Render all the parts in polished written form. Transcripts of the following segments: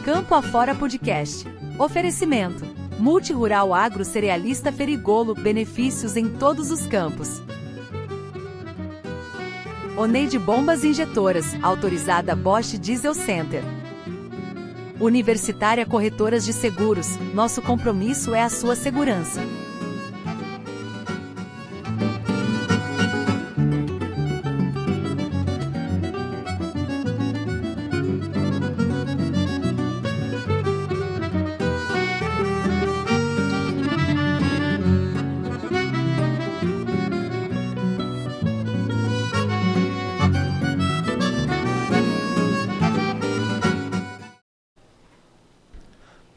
Campo Afora Podcast. Oferecimento. Multirural Agro Cerealista Ferigolo, benefícios em todos os campos. Oneide Bombas Injetoras, autorizada Bosch Diesel Center. Universitária Corretoras de Seguros, nosso compromisso é a sua segurança.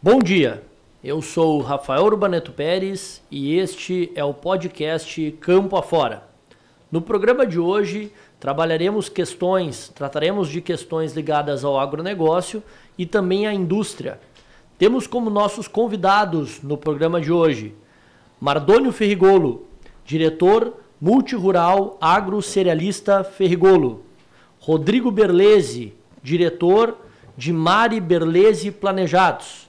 Bom dia, eu sou o Rafael Urbaneto Pérez e este é o podcast Campo Afora. No programa de hoje trataremos de questões ligadas ao agronegócio e também à indústria. Temos como nossos convidados no programa de hoje Mardônio Ferrigolo, diretor multirural agro cerealista Ferrigolo, Rodrigo Berlese, diretor de Mari Berlese Planejados,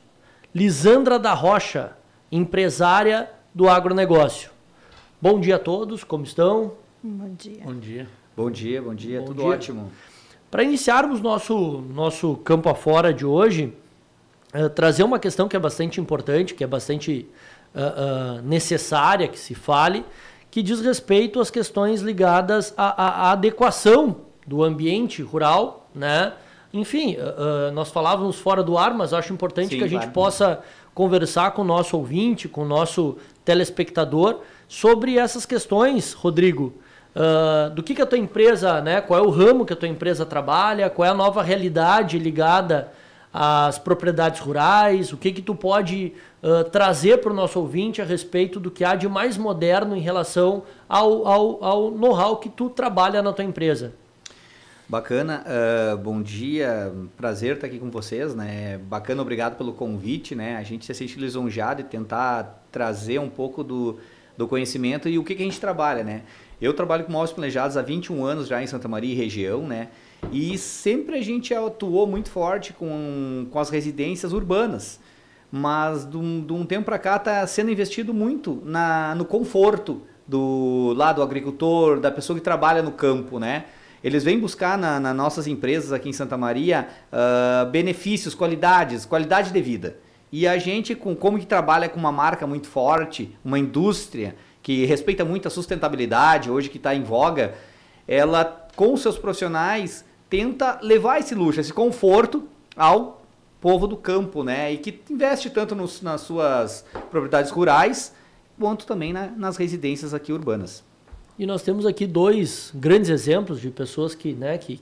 Lisandra da Rocha, empresária do agronegócio. Bom dia a todos, como estão? Bom dia. Bom dia. Bom dia, tudo ótimo. Para iniciarmos nosso Campo Afora de hoje, trazer uma questão que é bastante importante, que é bastante necessária que se fale, que diz respeito às questões ligadas à adequação do ambiente rural, né? Enfim, nós falávamos fora do ar, mas eu acho importante que a gente possa conversar com o nosso ouvinte, com o nosso telespectador, sobre essas questões, Rodrigo. Do que a tua empresa, né? Qual é o ramo que a tua empresa trabalha, qual é a nova realidade ligada às propriedades rurais, o que tu pode trazer para o nosso ouvinte a respeito do que há de mais moderno em relação ao know-how que tu trabalha na tua empresa. Bacana, bom dia, prazer estar aqui com vocês, né? Bacana, obrigado pelo convite, né? A gente se sente lisonjeado e tentar trazer um pouco do conhecimento e o que a gente trabalha, né? Eu trabalho com móveis planejados há 21 anos já em Santa Maria e região, né? E sempre a gente atuou muito forte com as residências urbanas, mas de um tempo para cá está sendo investido muito no conforto do lado do agricultor, da pessoa que trabalha no campo, né? Eles vêm buscar nas nossas empresas aqui em Santa Maria benefícios, qualidade de vida. E a gente, como que trabalha com uma marca muito forte, uma indústria que respeita muito a sustentabilidade, hoje que está em voga, ela, com os seus profissionais, tenta levar esse luxo, esse conforto ao povo do campo, né? E que investe tanto nas suas propriedades rurais, quanto também nas residências aqui urbanas. E nós temos aqui dois grandes exemplos de pessoas que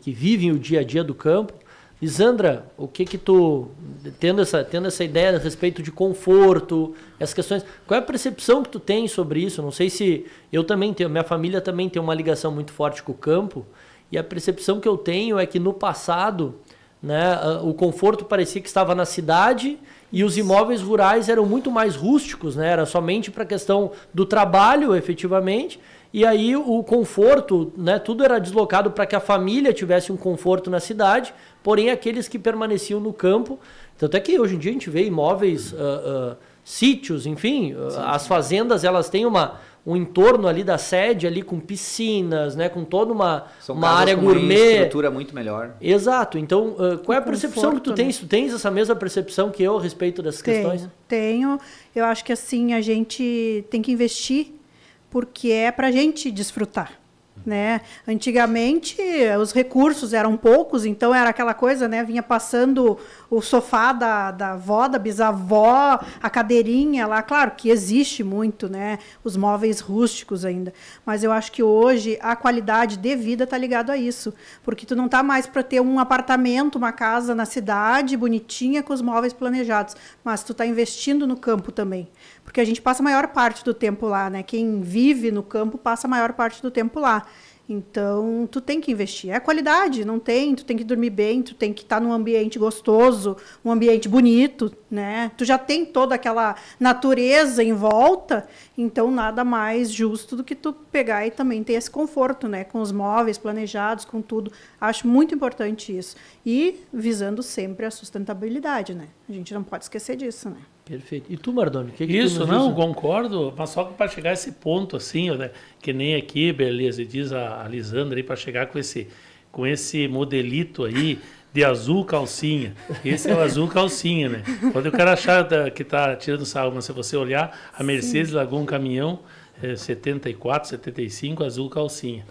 vivem o dia a dia do campo. Lisandra, o que tu, tendo essa ideia a respeito de conforto, essas questões, qual é a percepção que tu tem sobre isso? Não sei se eu também tenho, minha família também tem uma ligação muito forte com o campo, e a percepção que eu tenho é que no passado, né, o conforto parecia que estava na cidade e os imóveis rurais eram muito mais rústicos, né? Era somente para a questão do trabalho, efetivamente. E aí o conforto, né, tudo era deslocado para que a família tivesse um conforto na cidade, porém aqueles que permaneciam no campo, tanto é que hoje em dia a gente vê imóveis, sítios, enfim, as fazendas elas têm um entorno ali da sede, ali com piscinas, né, com toda uma área gourmet. Uma estrutura muito melhor. Exato, então qual é a percepção que tu tens? Tu tens essa mesma percepção que eu a respeito dessas questões? Tenho, eu acho que assim a gente tem que investir porque é para a gente desfrutar, né? Antigamente os recursos eram poucos, então era aquela coisa, né? Vinha passando o sofá da avó, da bisavó, a cadeirinha lá, claro que existe muito, né? Os móveis rústicos ainda, mas eu acho que hoje a qualidade de vida está ligada a isso, porque tu não tá mais para ter um apartamento, uma casa na cidade bonitinha com os móveis planejados, mas tu tá investindo no campo também. Porque a gente passa a maior parte do tempo lá, né? Quem vive no campo passa a maior parte do tempo lá. Então, tu tem que investir. É qualidade, não tem, tu tem que dormir bem, tu tem que estar num ambiente gostoso, um ambiente bonito, né? Tu já tem toda aquela natureza em volta, então nada mais justo do que tu pegar e também ter esse conforto, né? Com os móveis planejados, com tudo. Acho muito importante isso. E visando sempre a sustentabilidade, né? A gente não pode esquecer disso, né? Perfeito. E tu, Mardoni, o que Isso, tu nos não, diz? concordo, mas só que para chegar a esse ponto assim, né, que nem aqui, beleza, diz a Lisandra aí, para chegar com esse modelito aí de azul calcinha. Esse é o azul calcinha, né? Quando o cara achar que tá tirando sarro, mas se você olhar, a Mercedes largou um caminhão 74, 75, azul calcinha.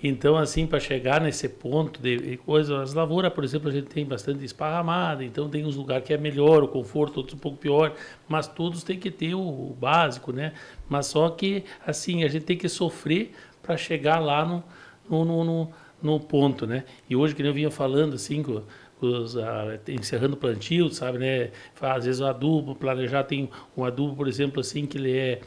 Então, assim, para chegar nesse ponto de coisas, as lavouras, por exemplo, a gente tem bastante esparramada, então tem uns lugares que é melhor, o conforto, outros um pouco pior, mas todos têm que ter o básico, né? Mas só que, assim, a gente tem que sofrer para chegar lá no ponto, né? E hoje, que eu vinha falando, assim, encerrando o plantio, sabe, né? Às vezes o adubo, planejar, tem um adubo, por exemplo, assim, que ele é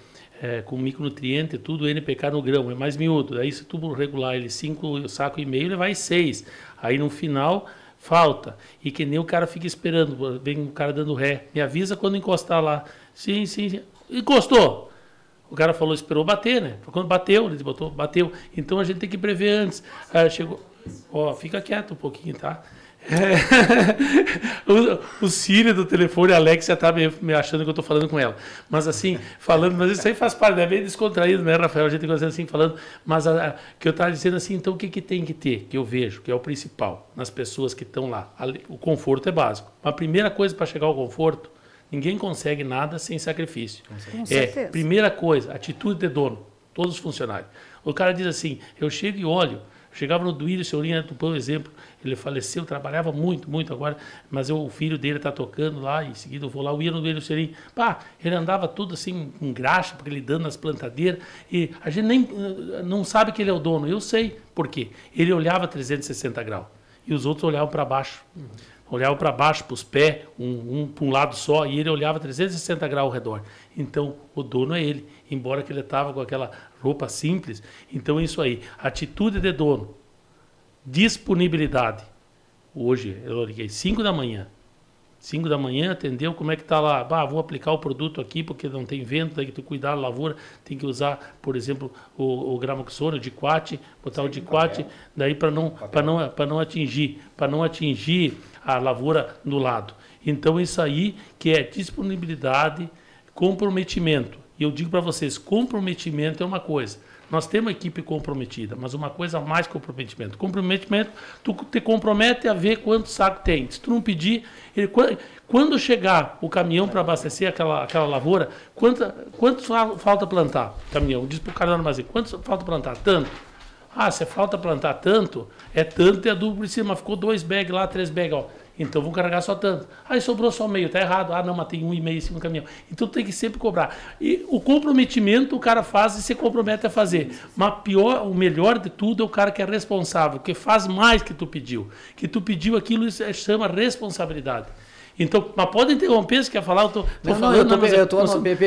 com micronutriente, tudo NPK no grão, é mais miúdo. Aí se tu regular ele 5 sacos e meio, ele vai 6. Aí no final falta. E que nem o cara fica esperando, vem o cara dando ré. Me avisa quando encostar lá. Sim, sim, sim. Encostou. O cara falou, esperou bater, né? Quando bateu, ele botou, bateu. Então a gente tem que prever antes. Chegou. Ó, fica quieto um pouquinho, tá? O Círio do telefone, a Alexia tá me achando que eu tô falando com ela. Mas assim, falando, mas isso aí faz parte, é bem descontraído, né, Rafael? A gente gosta assim, falando, mas que eu tava dizendo assim, então o que tem que ter, que eu vejo, que é o principal, nas pessoas que estão lá? O conforto é básico. A primeira coisa para chegar ao conforto, ninguém consegue nada sem sacrifício. Com certeza. Primeira coisa, atitude de dono, todos os funcionários. O cara diz assim, eu chego e olho. Chegava no Duílio, seu Linha do Pão, exemplo, ele faleceu, trabalhava muito, muito agora, mas o filho dele está tocando lá, e em seguida eu vou lá, eu ia no Duílio, seu Linha, pá, ele andava tudo assim, com graxa, porque ele dando nas plantadeiras, e a gente nem não sabe que ele é o dono, eu sei por quê. Ele olhava 360 graus, e os outros olhavam para baixo. Olhava para baixo, para os pés, um para um lado só, e ele olhava 360 graus ao redor. Então, o dono é ele, embora que ele estava com aquela roupa simples. Então, é isso aí. Atitude de dono. Disponibilidade. Hoje, eu liguei 5 da manhã. 5 da manhã, atendeu, como é que está lá? Vou aplicar o produto aqui porque não tem vento, tem que cuidar da lavoura, tem que usar, por exemplo, o Gramoxone, o Diquat, botar o Diquat, daí para não atingir a lavoura do lado. Então, isso aí que é disponibilidade, comprometimento. E eu digo para vocês, comprometimento é uma coisa. Nós temos uma equipe comprometida, mas uma coisa mais comprometimento. Comprometimento, tu te compromete a ver quanto saco tem. Se tu não pedir, quando chegar o caminhão para abastecer aquela lavoura, quanto falta plantar? Caminhão, diz para o cara do armazém, quanto falta plantar? Tanto. Se falta plantar tanto, é tanto e adubo por cima. Ficou 2 bags lá, 3 bags, ó. Então vou carregar só tanto. Sobrou só meio, tá errado. Não, mas tem 1,5 em cima do caminhão. Então tem que sempre cobrar. E o comprometimento o cara faz e se compromete a fazer. Mas o melhor de tudo é o cara que é responsável, que faz mais que tu pediu. Que tu pediu aquilo, isso chama responsabilidade. Então, mas pode interromper se quer falar, eu tô falando.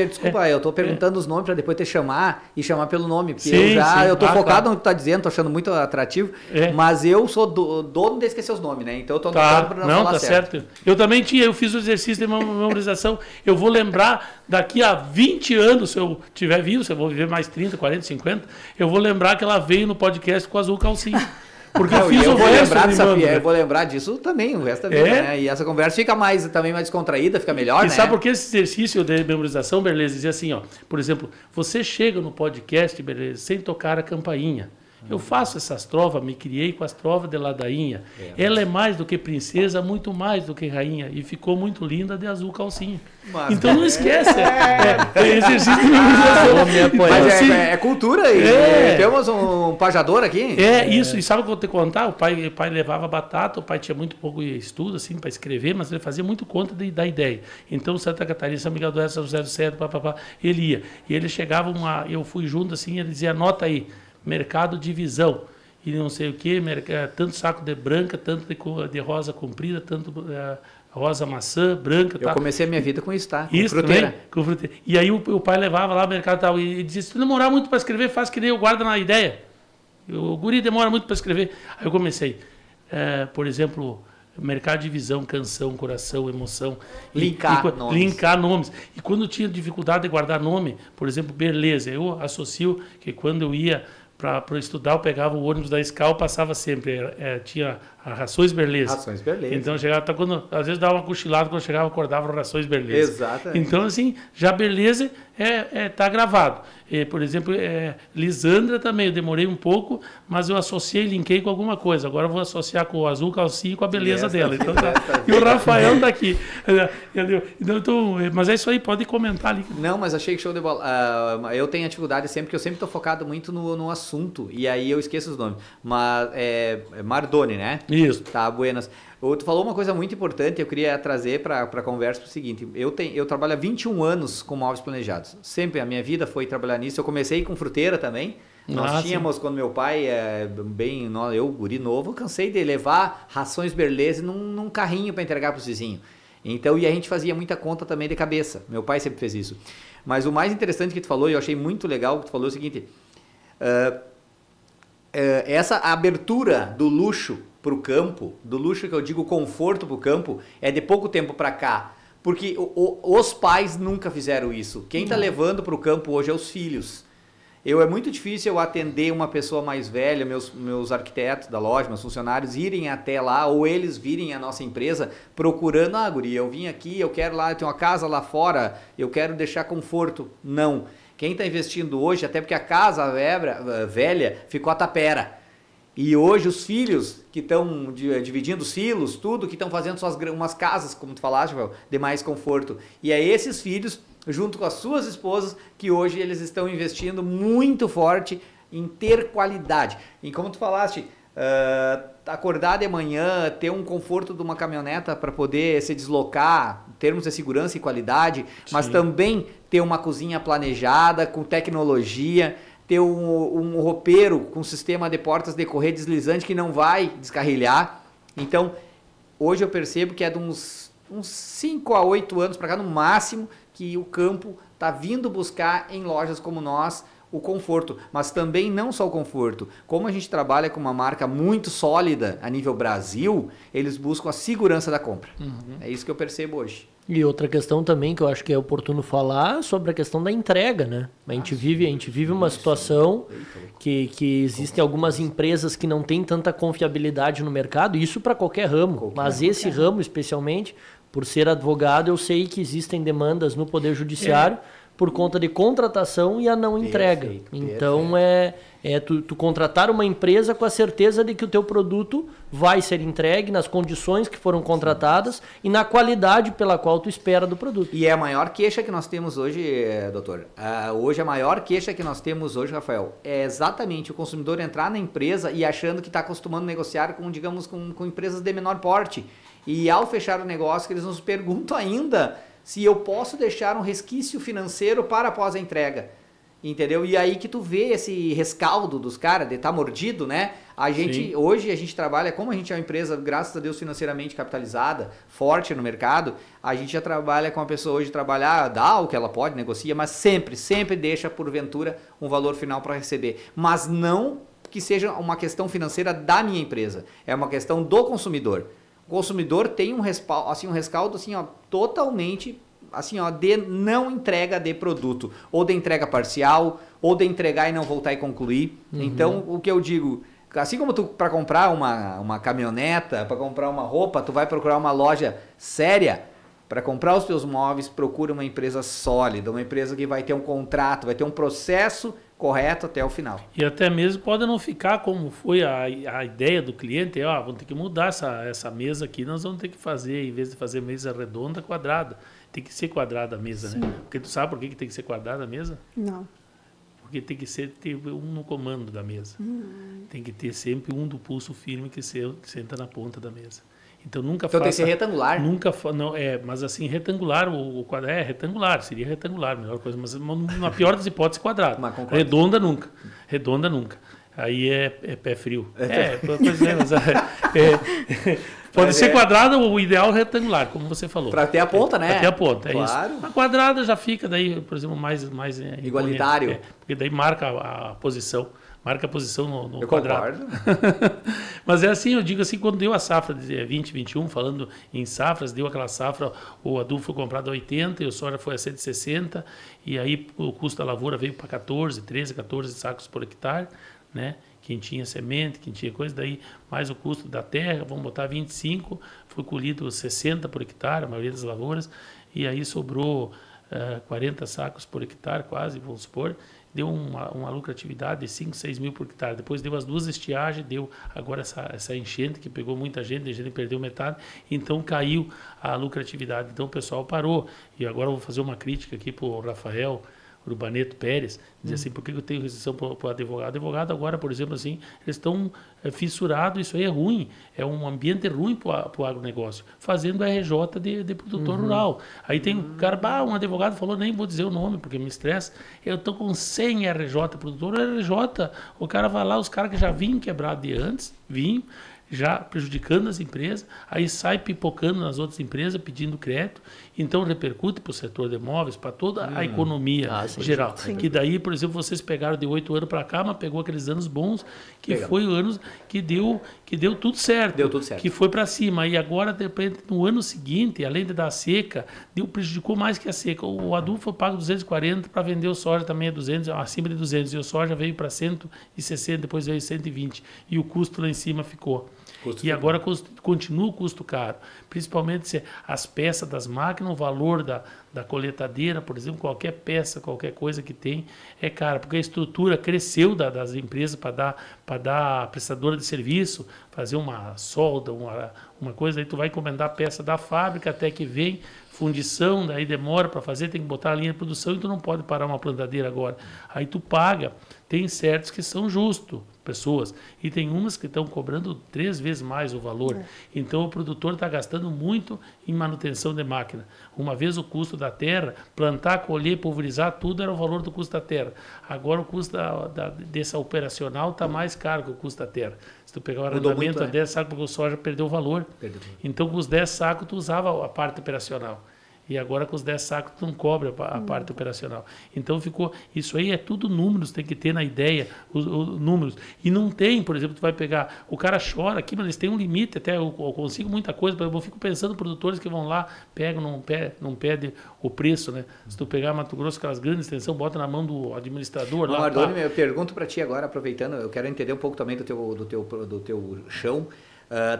Desculpa, eu estou perguntando os nomes para depois te chamar e chamar pelo nome. Porque Sim, eu estou focado claro. no que tu está dizendo, estou achando muito atrativo, mas eu sou dono de esquecer os nomes, né? Então eu estou anotando para não falar certo. Eu também eu fiz o exercício de memorização, eu vou lembrar daqui a 20 anos, se eu estiver vivo, se eu vou viver mais 30, 40, 50, eu vou lembrar que ela veio no podcast com azul calcinha. Porque eu fiz eu vou lembrar disso também, o resto da vida, né? E essa conversa fica também mais descontraída, fica melhor, né? E sabe por que esse exercício de memorização, beleza? Dizia assim, ó, por exemplo, você chega no podcast, beleza, sem tocar a campainha. Eu faço essas trovas, me criei com as trovas de ladainha. Ela é mais do que princesa, muito mais do que rainha. E ficou muito linda de azul calcinha. Então não esquece. É exercício de memorização. Mas é cultura aí. Temos um pajador aqui. Isso. E sabe o que eu vou te contar? O pai levava batata, o pai tinha muito pouco estudo assim, para escrever, mas ele fazia muito conta da ideia. Então Santa Catarina, São Miguel do Oeste, São José do Cedro, ele ia. E ele chegava, eu fui junto assim, ele dizia, anota aí. Mercado divisão, e não sei o que, tanto saco de branca, tanto de rosa comprida, tanto rosa maçã, branca. Eu comecei a minha vida com isso, tá? Com fruteira. Com fruteira. E aí o pai levava lá no mercado e tal, e dizia, se tu demorar muito para escrever, faz que nem eu guardo na ideia. O guri demora muito para escrever. Aí eu comecei, por exemplo, mercado de visão, canção, coração, emoção. Linkar nomes. E quando eu tinha dificuldade de guardar nome, por exemplo, Berleza, eu associo que quando eu ia para estudar, eu pegava o ônibus da Escal, passava sempre, tinha Rações Berleza. Rações Berleza. Então eu chegava, às vezes dava uma cochilada, quando eu chegava, acordava Rações Berleza. Exatamente. Então, assim, já Berleza tá gravado. Por exemplo, Lisandra também, eu demorei um pouco, mas eu associei, linkei com alguma coisa. Agora eu vou associar com o azul calcinha e com a beleza dela. Então, e o Rafael está aqui. Então, mas é isso aí, pode comentar ali. Não, mas achei que show de bola. Eu tenho a dificuldade sempre, porque eu sempre estou focado muito no assunto, e aí eu esqueço os nomes. Mas Mardoni, né? Isso. Tá, buenas. Tu falou uma coisa muito importante, eu queria trazer para a conversa o seguinte, eu trabalho há 21 anos com móveis planejados, sempre a minha vida foi trabalhar nisso, eu comecei com fruteira também, nós tínhamos, quando meu pai, eu, guri novo, cansei de levar rações Berleza num carrinho para entregar para os vizinhos, então, e a gente fazia muita conta também de cabeça, meu pai sempre fez isso, mas o mais interessante que tu falou, e eu achei muito legal que tu falou é o seguinte, essa abertura do luxo para o campo, do luxo que eu digo conforto para o campo, é de pouco tempo para cá, porque os pais nunca fizeram isso. Quem está levando para o campo hoje é os filhos. É muito difícil eu atender uma pessoa mais velha, meus arquitetos da loja, meus funcionários irem até lá, ou eles virem à nossa empresa procurando, guri, eu vim aqui, eu quero lá, eu tenho uma casa lá fora, eu quero deixar conforto. Não. Quem está investindo hoje, até porque a casa velha ficou a tapera. E hoje os filhos que estão dividindo silos, tudo, que estão fazendo umas casas, como tu falaste, de mais conforto. E é esses filhos, junto com as suas esposas, que hoje eles estão investindo muito forte em ter qualidade. E como tu falaste, acordar de manhã, ter um conforto de uma caminhoneta para poder se deslocar, termos de segurança e qualidade, mas também ter uma cozinha planejada, com tecnologia, ter um roupeiro com sistema de portas de correr deslizante que não vai descarrilhar. Então, hoje eu percebo que é de uns 5 a 8 anos para cá, no máximo, que o campo está vindo buscar em lojas como nós o conforto, mas também não só o conforto. Como a gente trabalha com uma marca muito sólida a nível Brasil, eles buscam a segurança da compra. É isso que eu percebo hoje. E outra questão também que eu acho que é oportuno falar sobre a questão da entrega, né? A gente vive uma situação que existem algumas empresas que não têm tanta confiabilidade no mercado, isso para qualquer ramo, mas esse ramo especialmente, por ser advogado, eu sei que existem demandas no Poder Judiciário por conta de contratação e a não entrega. Então, tu contratar uma empresa com a certeza de que o teu produto vai ser entregue nas condições que foram contratadas e na qualidade pela qual tu espera do produto. E é a maior queixa que nós temos hoje, doutor. Hoje a maior queixa que nós temos hoje, Rafael, é exatamente o consumidor entrar na empresa e achando que está acostumando a negociar com, digamos, com empresas de menor porte. E ao fechar o negócio, eles nos perguntam ainda se eu posso deixar um resquício financeiro para após a entrega, entendeu? E aí que tu vê esse rescaldo dos caras de estar mordido, né? Hoje a gente trabalha, como a gente é uma empresa, graças a Deus, financeiramente capitalizada, forte no mercado, a gente já trabalha com a pessoa hoje trabalhar, dá o que ela pode, negocia, mas sempre deixa porventura um valor final para receber. Mas não que seja uma questão financeira da minha empresa, é uma questão do consumidor. O consumidor tem um rescaldo assim, ó, totalmente assim, ó, de não entrega de produto, ou de entrega parcial, ou de entregar e não voltar e concluir. Então, o que eu digo, assim como tu para comprar uma caminhoneta, para comprar uma roupa, tu vai procurar uma loja séria, para comprar os teus móveis, procura uma empresa sólida, uma empresa que vai ter um contrato, vai ter um processo correto até o final. E até mesmo pode não ficar como foi a ideia do cliente, vamos ter que mudar essa mesa aqui, nós vamos ter que fazer, em vez de fazer mesa redonda, quadrada. Tem que ser quadrada a mesa, né? Porque tu sabe por que tem que ser quadrada a mesa? Não. Porque tem que ter um no comando da mesa. Tem que ter sempre um do pulso firme que senta na ponta da mesa. Então nunca tem que ser retangular. Mas assim, retangular, o quadrado retangular, seria retangular, melhor coisa, mas na pior das hipóteses, quadrado. Redonda nunca. Aí é pé frio. Pode ser quadrada, o ideal é retangular, como você falou. Para ter a ponta, né? Para ter a ponta, claro. Isso. A quadrada já fica daí, por exemplo, mais igualitário. Porque daí marca a posição. marca a posição no Eu quadrado. Mas é assim, eu digo assim, quando deu a safra de 2021, falando em safras, deu aquela safra, o adubo foi comprado a 80 e o soja foi a 160, e aí o custo da lavoura veio para 13, 14 sacos por hectare, né? Quem tinha semente, quem tinha coisa, daí mais o custo da terra, vamos botar 25, foi colhido 60 por hectare, a maioria das lavouras, e aí sobrou 40 sacos por hectare, quase, vamos supor, deu uma lucratividade de 5, 6 mil por hectare. Depois deu as 2 estiagens, deu agora essa enchente que pegou muita gente, a gente perdeu metade, então caiu a lucratividade. Então o pessoal parou. E agora eu vou fazer uma crítica aqui para o Rafael Urbaneto Pérez, dizer assim, por que eu tenho restrição para o advogado? Advogado agora, por exemplo, assim, eles estão fissurados, isso aí é ruim, é um ambiente ruim para o agronegócio, fazendo RJ de produtor rural. Aí tem um cara, um advogado falou, nem vou dizer o nome, porque me estressa, eu estou com 100 RJ, produtor RJ, o cara vai lá, os caras que já vinham quebrados de antes, vinham, já prejudicando as empresas, aí sai pipocando nas outras empresas, pedindo crédito, então repercute para o setor de imóveis, para toda a economia geral. Sim. Que daí, por exemplo, vocês pegaram de 8 anos para cá, mas pegou aqueles anos bons, que foi anos que deu tudo certo. Deu tudo certo. Que foi para cima. E agora, de repente, no ano seguinte, além de dar seca, prejudicou mais que a seca. O adubo foi pago 240 para vender o soja também a 200, acima de 200. E o soja veio para 160, depois veio 120. E o custo lá em cima ficou. E agora continua o custo caro, principalmente se as peças das máquinas, o valor da coletadeira, por exemplo, qualquer peça, qualquer coisa que tem é cara, porque a estrutura cresceu das empresas para dar prestadora de serviço, fazer uma solda, uma coisa, aí tu vai encomendar a peça da fábrica até que vem fundição, daí demora para fazer, tem que botar a linha de produção e tu não pode parar uma plantadeira agora. Aí tu paga, tem certos que são justos, pessoas, e tem umas que estão cobrando 3 vezes mais o valor. Então o produtor está gastando muito em manutenção de máquina. Uma vez o custo da terra, plantar, colher, pulverizar, tudo era o valor do custo da terra. Agora o custo dessa operacional está mais caro que o custo da terra. Se tu pegar o arrendamento a 10 sacos, porque o soja perdeu o valor. Então com os 10 sacos tu usava a parte operacional. E agora com os 10 sacos tu não cobra a parte operacional. Então ficou... Isso aí é tudo números, tem que ter na ideia os números. E não tem, por exemplo, tu vai pegar... O cara chora aqui, mas eles têm um limite. Até eu consigo muita coisa, eu fico pensando em produtores que vão lá, pegam, não pede o preço, né? Se tu pegar Mato Grosso, aquelas grandes extensões, bota na mão do administrador. Não, Ardoni, eu pergunto para ti agora, aproveitando, eu quero entender um pouco também do teu chão.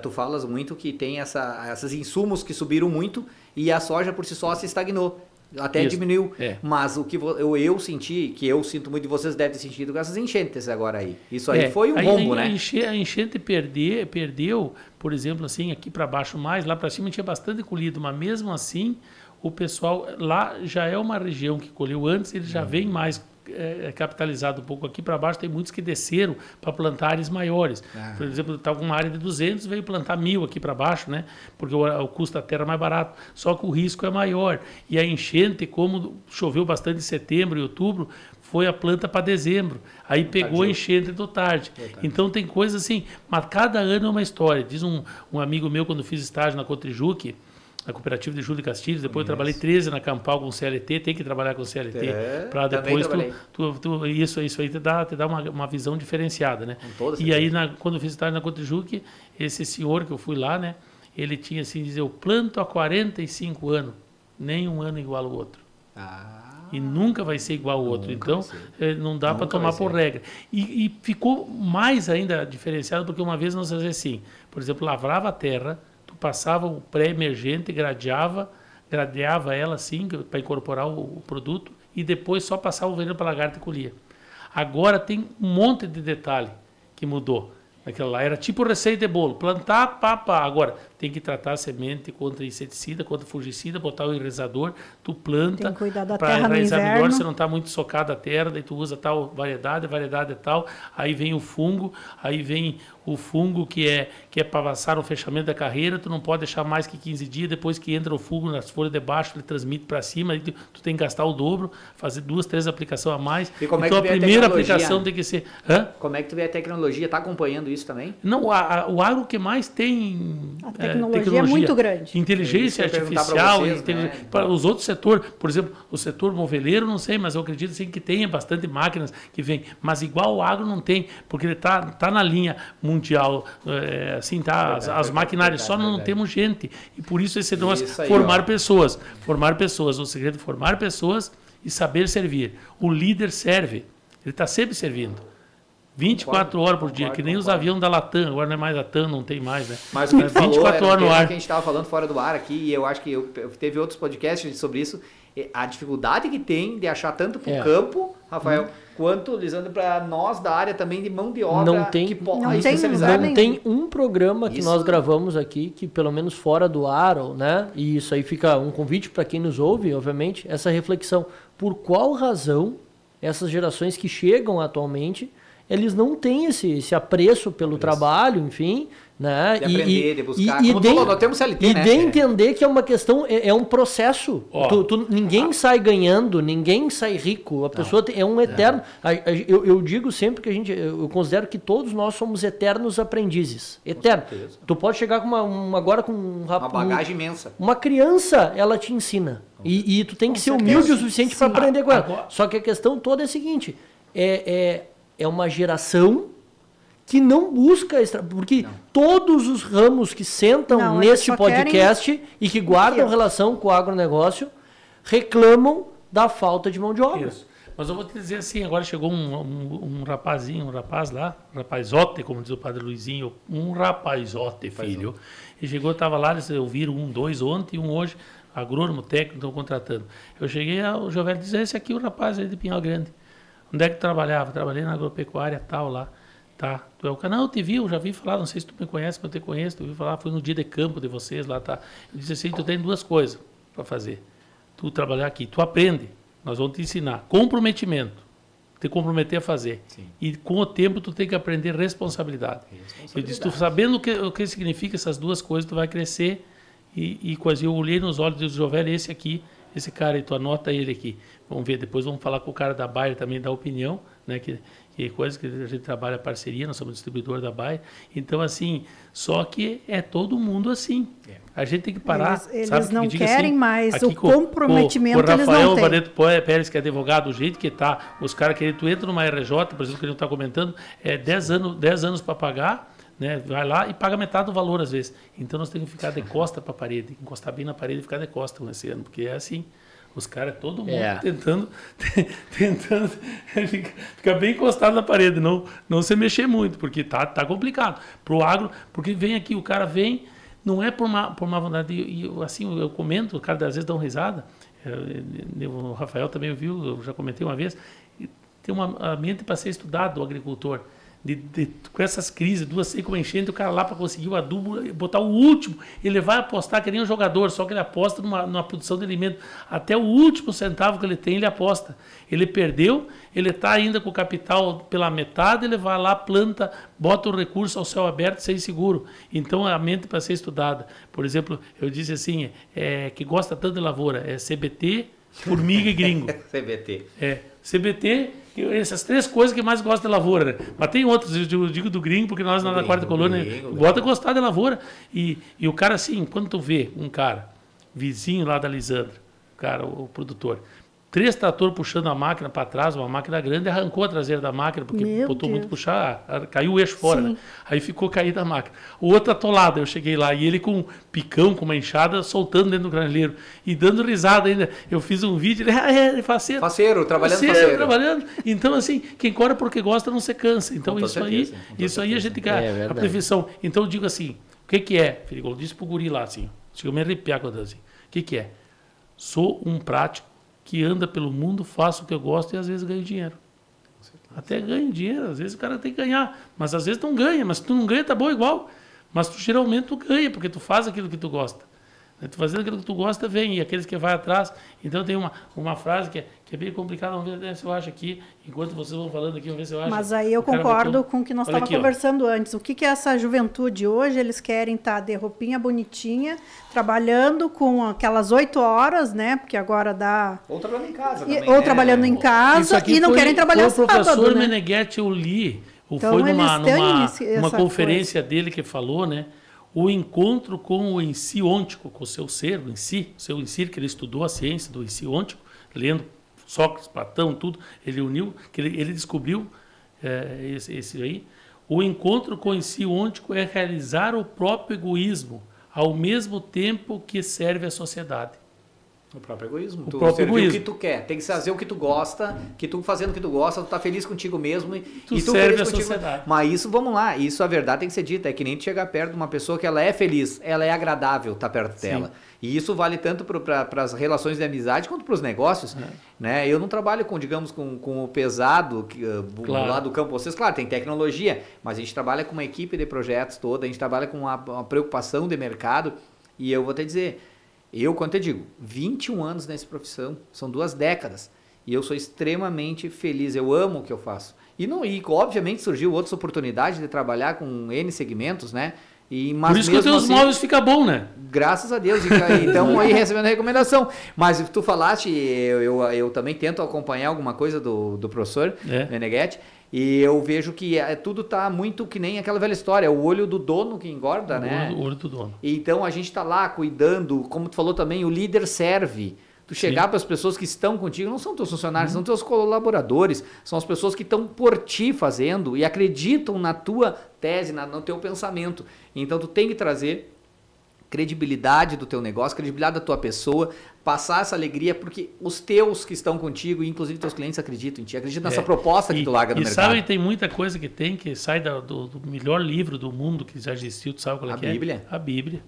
Tu falas muito que tem esses insumos que subiram muito e a soja por si só se estagnou, até diminuiu. Mas o que eu senti, que eu sinto muito de vocês devem ter sentido com essas enchentes agora aí. Isso aí foi um rombo, né? A enchente perdeu, por exemplo, assim, aqui para baixo mais, lá para cima tinha bastante colhido, mas mesmo assim o pessoal lá já é uma região que colheu antes, ele já vem mais capitalizado um pouco. Aqui para baixo tem muitos que desceram para plantar áreas maiores. Por exemplo, está com uma área de 200, veio plantar 1000 aqui para baixo, né? Porque o custo da terra é mais barato, só que o risco é maior. E a enchente, como choveu bastante em setembro e outubro, foi a planta para dezembro. Aí pegou a enchente do tarde. Então tem coisas assim, mas cada ano é uma história. Diz um amigo meu, quando fiz estágio na Cotrijuc, na cooperativa de Júlio Castilhos, depois eu trabalhei 13 na Campal com CLT, tem que trabalhar com CLT, para depois isso aí te dá uma visão diferenciada, né? E aí, quando eu fiz estágio na Cotrijuc, esse senhor que eu fui lá, né, ele tinha assim, dizer, eu planto há 45 anos, nem um ano igual ao outro. E nunca vai ser igual ao outro, então não dá para tomar por regra. E ficou mais ainda diferenciado, porque uma vez nós fazíamos assim, por exemplo, lavrava a terra, passava o pré-emergente, gradeava ela assim, para incorporar o produto, e depois só passava o veneno para a lagarta e colhia. Agora tem um monte de detalhe que mudou. Aquela lá era tipo receita de bolo, plantar, pá. Agora tem que tratar a semente contra inseticida, contra fungicida, botar o enraizador, tu planta para enraizar melhor, você não está muito socado a terra, daí tu usa tal variedade é tal, aí vem o fungo, que é para passar no fechamento da carreira, tu não pode deixar mais que 15 dias, depois que entra o fungo nas folhas de baixo, ele transmite para cima, aí tu tem que gastar o dobro, fazer 2, 3 aplicações a mais. Então a primeira aplicação tem que ser... Como é que tu vê a tecnologia? Está acompanhando isso também? Não, o agro que mais tem tecnologia é muito grande. Inteligência Isso que eu ia perguntar pra artificial, vocês, né? para os outros setores, por exemplo, o setor moveleiro, não sei, mas eu acredito sim que tenha bastante máquinas que vêm, mas igual o agro não tem, porque ele tá na linha mundial, assim, tá, as maquinárias, só não temos gente, e por isso esse negócio, formar pessoas, o segredo é formar pessoas e saber servir. O líder serve, ele está sempre servindo. 24 horas por dia, que nem os aviões da Latam, agora não é mais Latam, não tem mais, né? Mas o que tu falou 24 horas no ar. que a gente estava falando fora do ar aqui, e eu acho que teve outros podcasts sobre isso, a dificuldade que tem de achar tanto para o campo, Rafael, quanto, Lisandro, para nós da área também de mão de obra Não tem um programa que nós gravamos aqui, que pelo menos fora do ar, né? E isso aí fica um convite para quem nos ouve, obviamente, essa reflexão. Por qual razão essas gerações que chegam atualmente, eles não têm esse apreço pelo trabalho, enfim, né? De aprender, de buscar. Nós temos CLT, né? De entender que é uma questão, é um processo. Ninguém sai ganhando, ninguém sai rico. A pessoa é um eterno. Eu digo sempre que eu considero que todos nós somos eternos aprendizes. Eterno. Tu pode chegar com agora com uma bagagem imensa. Uma criança, ela te ensina. E tu tem que ser humilde o suficiente para aprender com ela. Só que a questão toda é a seguinte: é uma geração que não busca... Porque todos os ramos que sentam nesse podcast e que guardam relação com o agronegócio reclamam da falta de mão de obra. Isso. Mas eu vou te dizer assim, agora chegou um rapaz lá, rapazote, como diz o padre Luizinho, um rapazote, filho. E chegou, estava lá, eles ouviram 2 ontem e 1 hoje, agrônomo, técnico, estão contratando. Eu cheguei, o Jovel disse, esse aqui é o rapaz aí de Pinhal Grande. Onde é que tu trabalhava? Trabalhei na agropecuária tal lá. Tá. Tu é o canal, eu te vi, eu já vi falar, não sei se tu me conhece, mas eu te conheço, tu vi falar, foi no dia de campo de vocês lá, tá. Eu disse assim, tu tem 2 coisas para fazer. Tu trabalhar aqui, tu aprende, nós vamos te ensinar. Comprometimento, te comprometer a fazer. Sim. E com o tempo tu tem que aprender responsabilidade. Eu disse, tu sabendo o que significa essas 2 coisas, tu vai crescer e quase eu olhei nos olhos do Jovel, esse cara aí, tu anota ele aqui. Vamos ver, depois vamos falar com o cara da Bayer também, da opinião, né, que coisa que a gente trabalha parceria, nós somos distribuidor da Bayer. Então, assim, só que é todo mundo assim. A gente tem que parar. Eles não querem assim, mais, o comprometimento eles não têm. O Rafael Barreto Pérez, que é advogado, o jeito que está, os caras que tu entra numa RJ, por exemplo, que ele está comentando, 10 anos para pagar, né, vai lá e paga metade do valor às vezes. Então, nós temos que ficar de costa para a parede, encostar bem na parede e ficar de costa esse ano, porque é assim. Os caras, todo mundo tentando ficar bem encostado na parede, não se mexer muito, porque tá complicado. Pro agro, porque vem aqui, o cara vem, não é por má vontade, e assim, eu comento, o cara às vezes dá uma risada, o Rafael também viu, eu já comentei uma vez, tem uma mente para ser estudado, o agricultor. Com essas crises, 2 secas, uma enchente, o cara lá para conseguir o adubo, botar o último, ele vai apostar que nem um jogador, só que ele aposta numa produção de alimento, até o último centavo que ele tem, ele aposta. Ele perdeu, ele está ainda com o capital pela metade, ele vai lá, planta, bota o recurso ao céu aberto sem seguro. Então, a mente para ser estudada. Por exemplo, eu disse assim, que gosta tanto de lavoura, CBT, formiga e gringo. CBT. CBT, essas 3 coisas que mais gosta de lavoura, né? Mas tem outros, eu digo do gringo, porque nós na quarta colônia gosta de gostar de lavoura. E o cara assim, quando tu vê um cara, vizinho lá da Lisandra, o produtor, 3 tratores puxando a máquina para trás, uma máquina grande, arrancou a traseira da máquina, porque botou muito puxar, caiu o eixo fora, né? Aí ficou caída a máquina. O outro atolado, eu cheguei lá, e ele com um picão, com uma enxada, soltando dentro do graneleiro, e dando risada ainda. Eu fiz um vídeo, ele faceiro. Faceiro, trabalhando. Então, assim, quem corre porque gosta não se cansa. Então, isso aí a gente quer, a profissão. Então, eu digo assim, o que é, Felipe? Eu disse pro guri lá, assim, chegou a me arrepiar quando eu assim, o que é? Sou um prático que anda pelo mundo, faço o que eu gosto e às vezes ganho dinheiro. Até ganho dinheiro, às vezes o cara tem que ganhar, mas às vezes não ganha, mas se tu não ganha, tá bom igual. Mas tu geralmente tu ganha, porque tu faz aquilo que tu gosta. Tu fazendo aquilo que tu gosta, vem, e aqueles que vai atrás. Então tem uma frase que é bem complicada, vamos ver se eu acho aqui, enquanto vocês vão falando aqui, vamos ver se eu acho. Mas aí eu concordo com o que nós estávamos conversando antes. O que é essa juventude hoje? Eles querem estar de roupinha bonitinha, trabalhando com aquelas 8 horas, né? Porque agora dá... Ou trabalhando em casa também, ou trabalhando em casa e não querem trabalhar sábado, o professor Meneghetti, eu li, então, foi numa conferência dele que falou, né? o encontro com o ensiôntico, com o seu ser, o seu ensir, que ele estudou a ciência do ensiôntico, lendo Sócrates, Platão, tudo, ele uniu, que ele descobriu esse aí. O encontro com o ensiôntico é realizar o próprio egoísmo, ao mesmo tempo que serve à sociedade. O próprio egoísmo. O Tu próprio servir egoísmo. o que tu quer. Tem que fazer o que tu gosta, que tu fazendo o que tu gosta, tu tá feliz contigo mesmo e tu serve feliz a contigo. sociedade. Mas isso, vamos lá, isso a verdade tem que ser dita. É que nem tu chegar perto de uma pessoa que ela é feliz, ela é agradável estar perto dela. E isso vale tanto para as relações de amizade quanto para os negócios. Né? Eu não trabalho com, digamos, com o pesado Claro. lá do campo. Vocês, claro, tem tecnologia, mas a gente trabalha com uma equipe de projetos toda, a gente trabalha com uma preocupação de mercado. E eu vou te dizer, quando eu digo, 21 anos nessa profissão, são 2 décadas, e eu sou extremamente feliz, eu amo o que eu faço. E obviamente surgiu outras oportunidades de trabalhar com N segmentos, né? Mas por isso que os teus móveis ficam bom, né? Graças a Deus, então aí recebendo a recomendação. Mas tu falaste, eu também tento acompanhar alguma coisa do professor Meneghetti, e eu vejo que tudo tá muito que nem aquela velha história, é o olho do dono que engorda, né? O olho do dono. Então a gente tá lá cuidando, como tu falou também, o líder serve. Tu chegar para as pessoas que estão contigo, não são teus funcionários, são teus colaboradores, são as pessoas que estão por ti fazendo e acreditam na tua tese, no teu pensamento. Então tu tem que trazer credibilidade do teu negócio, credibilidade da tua pessoa, passar essa alegria, porque os teus que estão contigo, inclusive teus clientes, acreditam em ti, acreditam nessa proposta que tu larga no mercado. E sabe, tem muita coisa que sai do melhor livro do mundo que já existiu, tu sabe qual é que é? A Bíblia. A Bíblia.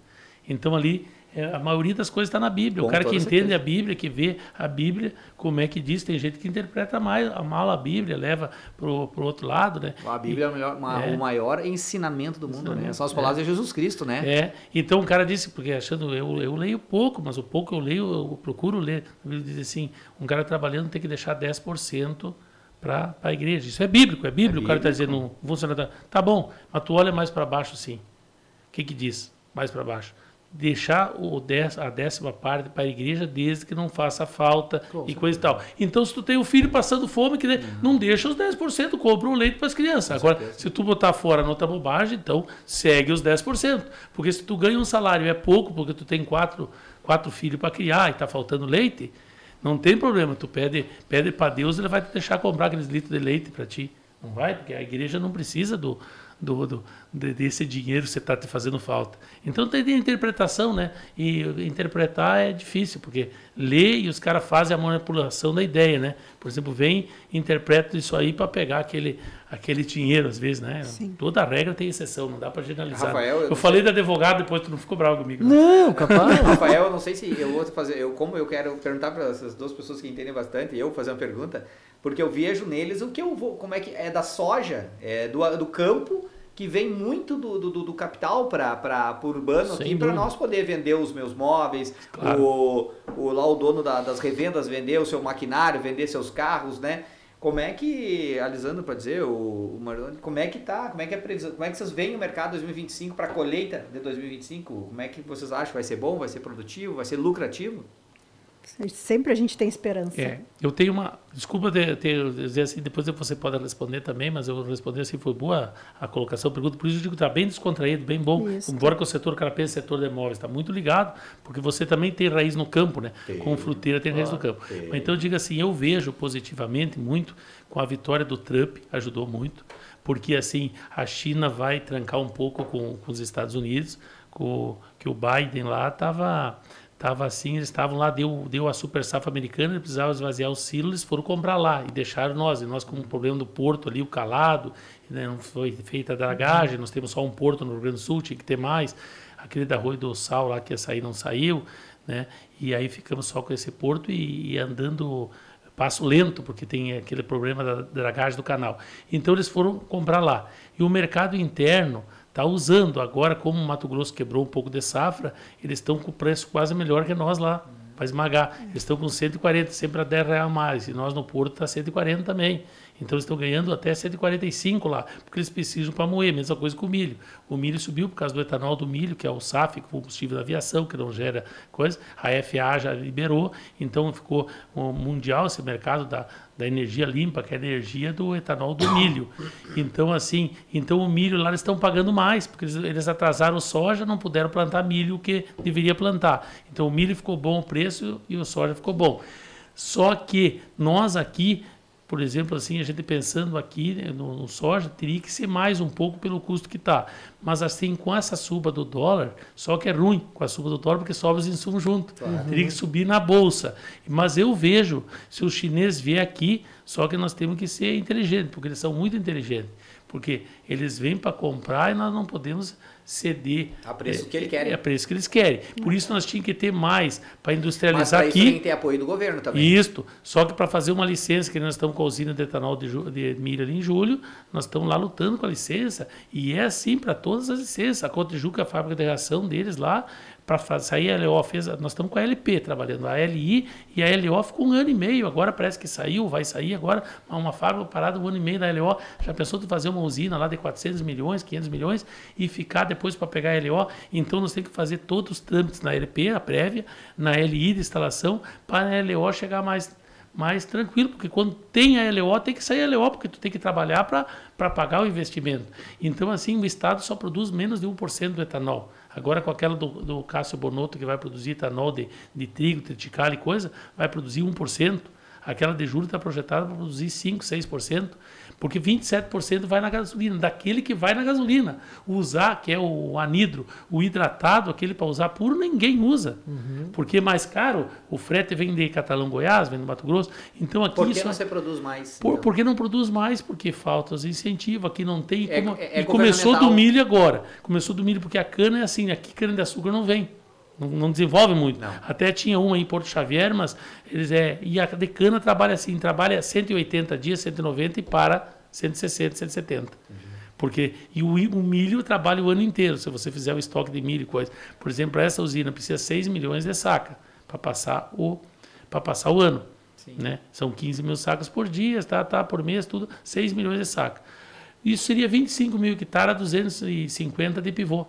Então ali, a maioria das coisas está na Bíblia. Com o cara que toda entende certeza. a Bíblia, que vê a Bíblia, como é que diz, tem gente que interpreta mal a Bíblia, leva pro outro lado, né? A Bíblia é o maior ensinamento do mundo, né? São as palavras de Jesus Cristo, né? Então o cara disse, porque achando, eu leio pouco, mas o pouco que eu leio, eu procuro ler. Ele diz assim, um cara trabalhando tem que deixar 10% para a igreja. Isso é bíblico. O cara está dizendo, um funcionário, tá bom, mas tu olha mais para baixo assim. O que diz? Mais para baixo. Deixar a 10ª parte para a igreja desde que não faça falta e coisa e tal. Então, se tu tem o filho passando fome, não deixa os 10%, compra o leite para as crianças. Agora, se tu botar fora noutra bobagem, então segue os 10%. Porque se tu ganha um salário é pouco, porque tu tem quatro filhos para criar e está faltando leite, não tem problema. Tu pede para Deus, ele vai te deixar comprar aqueles litros de leite para ti. Não vai, porque a igreja não precisa desse dinheiro que você está te fazendo falta. Então tem interpretação, né? E interpretar é difícil, porque lê e os caras fazem a manipulação da ideia, né? Por exemplo, interpreta isso aí para pegar aquele dinheiro, às vezes, né? Sim. Toda regra tem exceção, não dá para generalizar. Rafael, eu falei de advogado, depois tu não ficou bravo comigo. Né? Não, capaz. Rafael, eu não sei se eu vou fazer, como eu quero perguntar para essas 2 pessoas que entendem bastante, e eu fazer uma pergunta, porque eu vejo neles como é que é da soja, do campo, que vem muito do capital para urbano aqui, para nós poder vender os meus móveis, claro. Lá o dono das revendas vender o seu maquinário, vender seus carros, né? Como é que, Alisandro, para dizer, o Marlon, como é que tá? Como é que é a previsão? Como é que vocês veem o mercado 2025 para a colheita de 2025? Como é que vocês acham? Vai ser bom? Vai ser produtivo? Vai ser lucrativo? Sempre a gente tem esperança. Eu tenho desculpa dizer assim, depois você pode responder também, mas eu vou responder assim, foi boa a colocação, pergunta, por isso eu digo que está bem descontraído, bem bom, embora que o setor carapense, setor de imóveis, está muito ligado, porque você também tem raiz no campo, né? Com fruteira tem raiz no campo. Então eu digo assim, eu vejo positivamente muito, com a vitória do Trump, ajudou muito, porque assim, a China vai trancar um pouco com os Estados Unidos, que o Biden lá estava assim, eles estavam lá, deu a super safra americana, eles precisavam esvaziar o silo, eles foram comprar lá e deixaram nós. E nós com o problema do porto ali, o calado, né, não foi feita a dragagem, nós temos só um porto no Rio Grande do Sul, tinha que ter mais. Aquele da Rua do Sal lá que ia sair, não saiu, né? E aí ficamos só com esse porto e andando passo lento, porque tem aquele problema da dragagem do canal. Então eles foram comprar lá. E o mercado interno está usando. Agora, como o Mato Grosso quebrou um pouco de safra, eles estão com o preço quase melhor que nós lá, para esmagar. Eles estão com 140, sempre a R$10 a mais. E nós no Porto está 140 também. Então eles estão ganhando até 145 lá, porque eles precisam para moer. Mesma coisa com o milho. O milho subiu por causa do etanol do milho, que é o SAF, combustível da aviação, que não gera coisa. A FA já liberou, então ficou mundial esse mercado da energia limpa, que é a energia do etanol do milho. Então, assim, o milho lá eles estão pagando mais, porque eles atrasaram soja, não puderam plantar milho que deveria plantar. Então, o milho ficou bom o preço e o soja ficou bom. Só que nós aqui, por exemplo, assim, a gente pensando aqui, né, no soja, teria que ser mais um pouco pelo custo que está. Mas assim, com essa suba do dólar, só que é ruim com a suba do dólar, porque sobe os insumos junto. Teria que subir na bolsa. Mas eu vejo, se os chineses vier aqui, só que nós temos que ser inteligentes, porque eles são muito inteligentes. Porque eles vêm para comprar e nós não podemos ceder. A preço que eles querem. É a preço que eles querem. Por isso nós tínhamos que ter mais para industrializar aqui. Mas aqui. tem que ter apoio do governo também. Isso. Só que para fazer uma licença, que nós estamos com a usina de etanol de milho ali em julho, nós estamos lá lutando com a licença. E é assim para todas as licenças. A Cotijuca, a fábrica de reação deles lá, para sair a LO, nós estamos com a LP trabalhando, a LI e a LO ficou 1 ano e meio, agora parece que saiu, vai sair agora, uma fábrica parada 1 ano e meio da LO, já pensou tu fazer uma usina lá de 400 milhões, 500 milhões e ficar depois para pegar a LO, então nós temos que fazer todos os trâmites na LP, a prévia, na LI de instalação, para a LO chegar mais tranquilo, porque quando tem a LO, tem que sair a LO, porque tu tem que trabalhar para pagar o investimento. Então, assim, o Estado só produz menos de 1% do etanol. Agora, com aquela do Cássio Bonotto, que vai produzir etanol de trigo, triticale e coisa, vai produzir 1%. Aquela de julho está projetada para produzir 5%, 6%, porque 27% vai na gasolina, daquele que vai na gasolina. Usar, que é o anidro, o hidratado, aquele para usar puro, ninguém usa. Porque é mais caro, o frete vem de Catalão, Goiás, vem do Mato Grosso. Então, aqui por que não se produz mais? Porque não produz mais, porque falta os incentivos, aqui não tem como. E começou do milho agora. Começou do milho, porque a cana é assim, aqui cana de açúcar não vem. Não desenvolve muito. Não. Até tinha uma em Porto Xavier, mas e a de cana trabalha assim, trabalha 180 dias, 190 e para 160, 170. E o milho trabalha o ano inteiro, se você fizer o estoque de milho e coisa. Por exemplo, essa usina precisa 6 milhões de saca para passar o ano. Né? São 15 mil sacas por dia, por mês, tudo, 6 milhões de saca. Isso seria 25 mil hectares a 250 de pivô.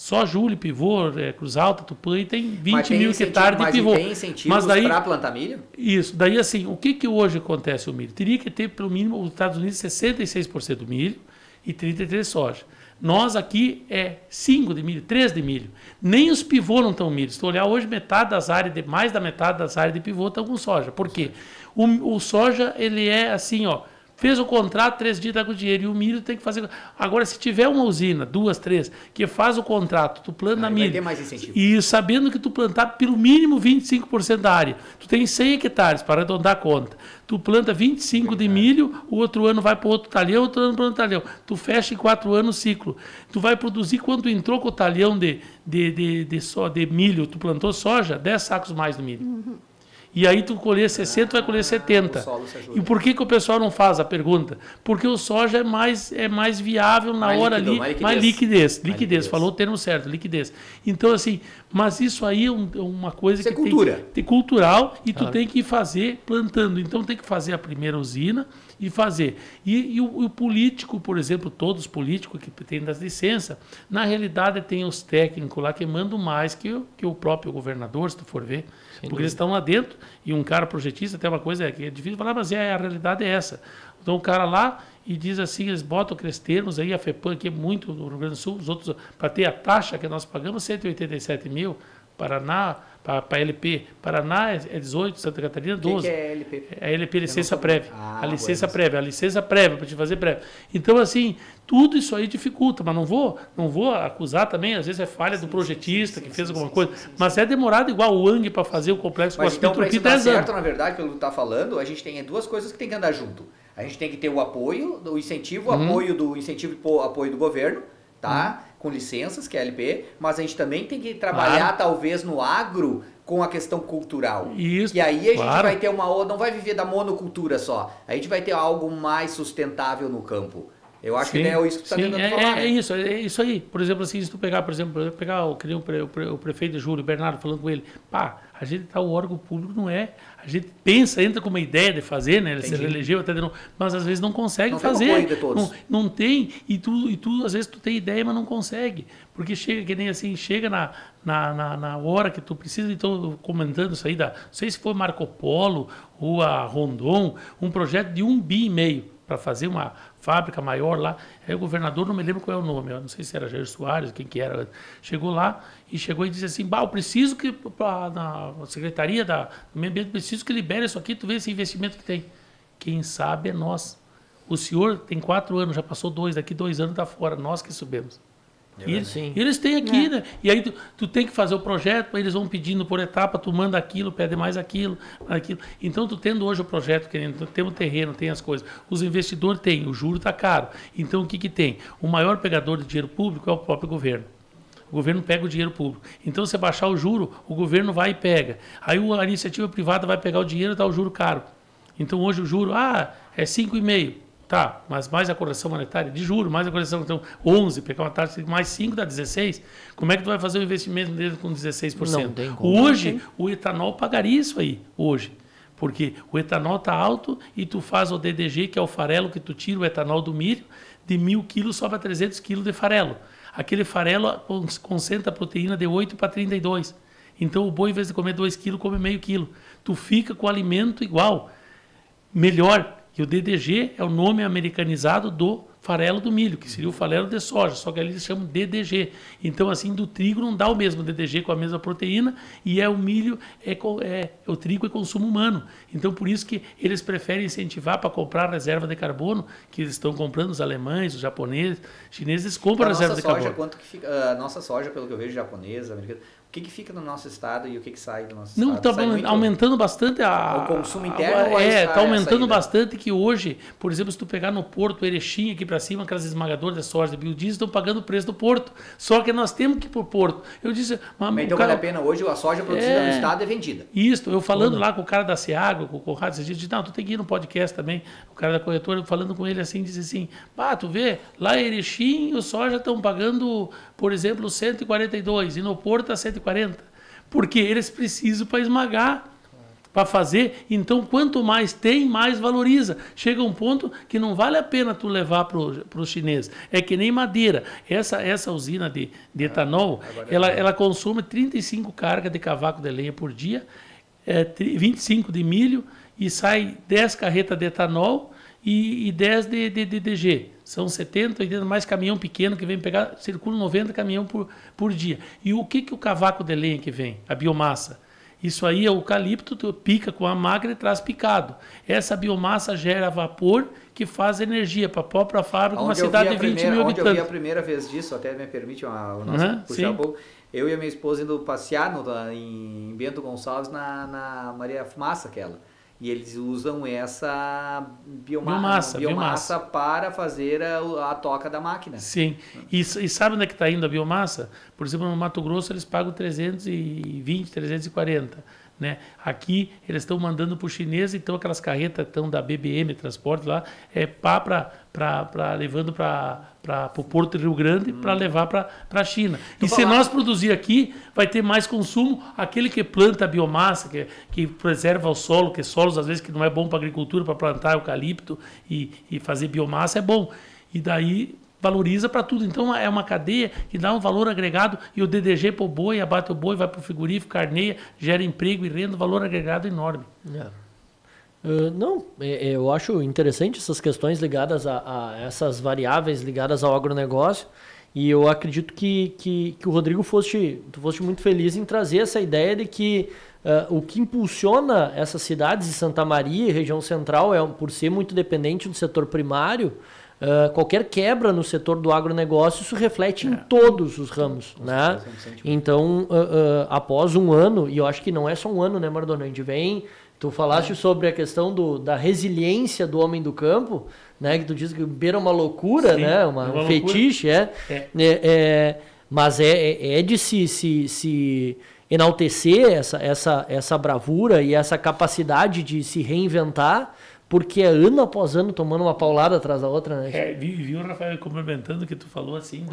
Só Júlio, pivô, Cruz Alta, Tupã, e tem 20 mil hectares de pivô. Mas tem incentivos para plantar milho? Isso. Daí, assim, o que hoje acontece o milho? Teria que ter, pelo mínimo, os Estados Unidos, 66% milho e 33% soja. Nós aqui é 5 de milho, 3 de milho. Nem os pivô não estão milho. Se tu olhar hoje, mais da metade das áreas de pivô estão com soja. Por quê? O soja, ele é assim, ó. Fez o contrato, 3 dias dá com dinheiro. E o milho tem que fazer. Agora, se tiver uma usina, 2, 3, que faz o contrato, tu planta milho. Vai ter mais incentivo. E sabendo que tu plantar pelo mínimo 25% da área. Tu tem 100 hectares, para arredondar a conta. Tu planta 25 de milho, o outro ano vai para outro talhão, outro ano para outro talhão. Tu fecha em 4 anos o ciclo. Tu vai produzir, quando tu entrou com o talhão de milho, tu plantou soja, 10 sacos mais do milho. E aí tu colher 60, vai colher 70. E por que o pessoal não faz a pergunta? Porque o soja é mais viável na hora ali, mais liquidez. Liquidez, falou o termo certo, liquidez. Então, assim, mas isso aí é uma coisa que tem cultural e tu tem que fazer plantando. Então tem que fazer a primeira usina e fazer. E o político, por exemplo, todos os políticos que têm das licenças, na realidade tem os técnicos lá que mandam mais que o próprio governador, se tu for ver. Porque eles estão lá dentro e um cara projetista tem uma coisa que é difícil falar, mas a realidade é essa. Então o cara lá e diz assim, eles botam aqueles termos aí, a FEPAM aqui é muito no Rio Grande do Sul, os outros, para ter a taxa que nós pagamos, 187 mil, Paraná, para LP, Paraná é 18, Santa Catarina 12. O que é LP? É LP, licença prévia. A licença prévia, para te fazer prévia. Então, assim, tudo isso aí dificulta, mas não vou acusar também, às vezes é falha do projetista que fez alguma coisa, mas é demorado igual o ANG para fazer o complexo Mas então, para isso dar certo, na verdade, pelo que tu está falando, a gente tem duas coisas que tem que andar junto. A gente tem que ter o apoio, o incentivo, apoio do governo, tá? Com licenças, que é a LP, mas a gente também tem que trabalhar, talvez, no agro com a questão cultural. Isso, e aí a gente vai ter não vai viver da monocultura só, a gente vai ter algo mais sustentável no campo. Eu acho que é isso que tu está tentando falar. Né? É isso aí. Por exemplo, assim, se tu pegar, o prefeito de Júlio, Bernardo, falando com ele, a gente tá, o órgão público não é. A gente pensa, entra com uma ideia de fazer, né? Ele se elegeu até de novo, mas às vezes não consegue fazer. Não tem, e tu, às vezes tu tem ideia, mas não consegue. Porque chega que nem assim, chega na hora que tu precisa, então comentando isso aí, não sei se foi Marco Polo ou a Rondon, um projeto de 1,5 bi para fazer uma fábrica maior lá. Aí o governador, não me lembro qual é o nome, eu não sei se era Jair Soares, quem que era, chegou lá e disse assim, eu preciso que na Secretaria do Meio Ambiente, preciso que libere isso aqui, tu vê esse investimento que tem. Quem sabe é nós. O senhor tem 4 anos, já passou 2, daqui 2 anos está fora, nós que subimos. E eles têm aqui, né? E aí tu tem que fazer o projeto, eles vão pedindo por etapa, tu manda aquilo, pede mais aquilo. Então, tu tendo hoje o projeto, tem o terreno, tem as coisas. Os investidores têm, o juro está caro. Então, o que tem? O maior pegador de dinheiro público é o próprio governo. O governo pega o dinheiro público. Então, se baixar o juro, o governo vai e pega. Aí a iniciativa privada vai pegar o dinheiro e dá o juro caro. Então, hoje o juro, é 5,5%. Tá, mas mais a correção monetária de juros, mais a correção, então 11, pegar uma taxa mais 5 dá 16. Como é que tu vai fazer o investimento dele com 16%? Não tem como. Hoje, o etanol pagaria isso aí, hoje. Porque o etanol está alto e tu faz o DDG, que é o farelo que tu tira o etanol do milho, de 1.000 quilos sobe a 300 quilos de farelo. Aquele farelo concentra a proteína de 8 para 32. Então o boi, em vez de comer 2 quilos, come meio quilo. Tu fica com o alimento igual, melhor. E o DDG é o nome americanizado do farelo do milho, que seria o farelo de soja, só que ali eles chamam DDG. Então, assim, do trigo não dá o mesmo DDG com a mesma proteína, e o milho, o trigo é consumo humano. Então, por isso que eles preferem incentivar para comprar reserva de carbono, que eles estão comprando, os alemães, os japoneses, chineses compram a reserva de carbono. Quanto que fica, a nossa soja, pelo que eu vejo, japonesa, americana, o que fica no nosso estado e o que sai do nosso estado? Não, está aumentando bastante o consumo interno. Está aumentando bastante, que hoje, por exemplo, se tu pegar no Porto, Erechim, aqui para cima, aquelas esmagadoras de soja de biodiesel estão pagando o preço do Porto. Só que nós temos que ir para o Porto. Eu disse... Mas então vale a pena hoje, a soja produzida no estado é vendida. Isso, eu falando lá com o cara da Seagro, com o Conrado, você disse, não, tu tem que ir no podcast também, o cara da corretora, falando com ele assim, disse assim, tu vê, lá em Erechim, o soja estão pagando, por exemplo, 142, e no Porto a 140. Porque eles precisam para esmagar, para fazer. Então, quanto mais tem, mais valoriza. Chega um ponto que não vale a pena tu levar para os chineses. É que nem madeira. Essa usina de etanol, ela consome 35 cargas de cavaco de lenha por dia, 25 de milho, e sai 10 carretas de etanol e 10 de DDG. São 70, 80, mais caminhão pequeno que vem pegar, circula 90 caminhão por dia. E o que o cavaco de lenha que vem? A biomassa. Isso aí é o eucalipto, tu pica com a máquina e traz picado. Essa biomassa gera vapor que faz energia para a própria fábrica, uma cidade de 20 mil habitantes. Onde eu vi a primeira vez disso, até me permite o nosso puxar um pouco, eu e a minha esposa indo passear em Bento Gonçalves na Maria Fumaça, aquela. E eles usam essa biomassa para fazer a toca da máquina. Sim. E sabe onde é que está indo a biomassa? Por exemplo, no Mato Grosso eles pagam 320, 340. Né? Aqui eles estão mandando para o chinês, então aquelas carretas estão da BBM Transporte lá, levando para o Porto de Rio Grande para levar para a China. Se nós produzir aqui, vai ter mais consumo. Aquele que planta a biomassa, que preserva o solo, que solos às vezes que não é bom para a agricultura, para plantar eucalipto e fazer biomassa, é bom. E daí valoriza para tudo. Então é uma cadeia que dá um valor agregado, e o DDG para o boi, abate o boi, vai para o frigorífico, carneia, gera emprego e renda, valor agregado enorme. Eu acho interessante essas questões ligadas a essas variáveis ligadas ao agronegócio, e eu acredito que o Rodrigo tu foste muito feliz em trazer essa ideia de que o que impulsiona essas cidades de Santa Maria e região central por ser muito dependente do setor primário. Qualquer quebra no setor do agronegócio, isso reflete em todos os ramos, né? Então, após um ano, e eu acho que não é só um ano, né, Mardoni? A gente vem... Tu falaste sobre a questão da resiliência do homem do campo, né? Que tu diz que beira uma loucura, né? Um fetiche, mas é de se enaltecer essa bravura e essa capacidade de se reinventar, porque é ano após ano tomando uma paulada atrás da outra, né? Viu, Rafael, complementando o que tu falou assim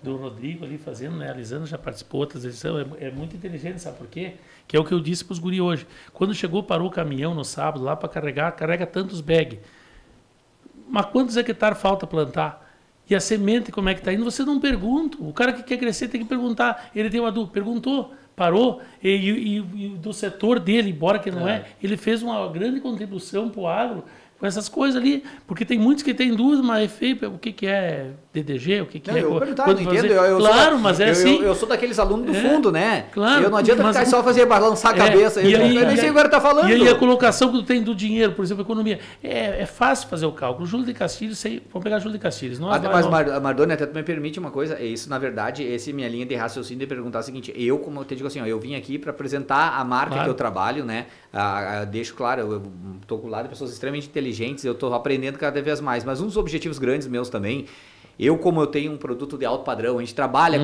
do Rodrigo ali fazendo, né? A Lisandra já participou outras edições, é muito inteligente, sabe por quê? Que é o que eu disse para os guri hoje. Quando chegou, parou o caminhão no sábado lá para carregar, carrega tantos bags. Mas quantos hectares falta plantar? E a semente, como é que está indo? Você não pergunta. O cara que quer crescer tem que perguntar. Ele tem uma dúvida, perguntou, parou, e do setor dele, embora que não ele fez uma grande contribuição para o agro, com essas coisas ali, porque tem muitos que têm dúvida, mas é feio, o que é DDG, o que é... Eu não entendo, claro, mas é assim. Eu sou daqueles alunos do fundo, né? Claro. Eu não adianta ficar só fazer balançar a cabeça, eu nem sei o que o cara tá falando. E aí a colocação que tu tem do dinheiro, por exemplo, economia, é fácil fazer o cálculo. Júlio de Castilhos, vamos pegar Júlio de Castilhos. Mardoni, até tu me permite uma coisa, isso na verdade, essa é minha linha de raciocínio de perguntar o seguinte, como eu te digo assim, eu vim aqui para apresentar a marca que eu trabalho, né? Deixo claro, eu estou com o lado de pessoas extremamente inteligentes, eu estou aprendendo cada vez mais, mas um dos objetivos grandes meus também, como eu tenho um produto de alto padrão, a gente trabalha